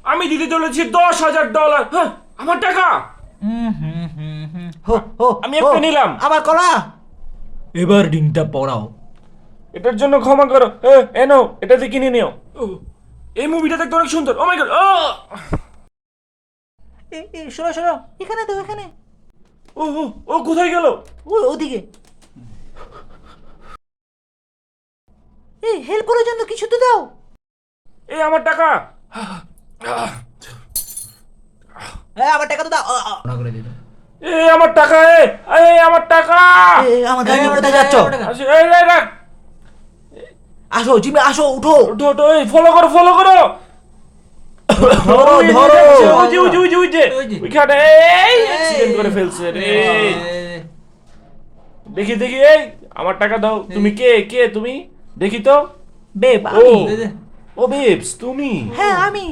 আমি দিতে চলেছি $10,000। হ্যাঁ, আমার টাকা। আমি একটা নিলাম। আবার কলা। এবার রিংটা পড়াও। এটার জন্য ক্ষমা করো। এনো, এটাতে কিনে নিও। এই মুভিটা দেখতে অনেক সুন্দর। ও মাই গড। শোনো শোনো, এখানে তো, এখানে। ও ও ও কোথায় গেল? ওদিকে। এই হেল্প করার জন্য কিছু তো দাও। এই আমার টাকা। হ্যাঁ, আমার টাকা তো দাও। না করে দিত। এই আমার টাকা। এই আমার টাকা। আমার গাড়ি নিয়ে কোথায় যাচ্ছ? এই রাখ। আসো জিমি, আসো, উঠো। ওঠো ওঠো, এই ফলো করো ফলো করো। ধরো ওই যে ধরো। যাচ্ছে, ওই যে ওইখানে। এই অ্যাক্সিডেন্ট করে ফেলছে রে। দেখি দেখি, এই আমার টাকা দাও। তুমি কে কে তুমি? দেখি তো। বেব, ও আমি। ও বেবস, তুমি? হ্যাঁ, আমি।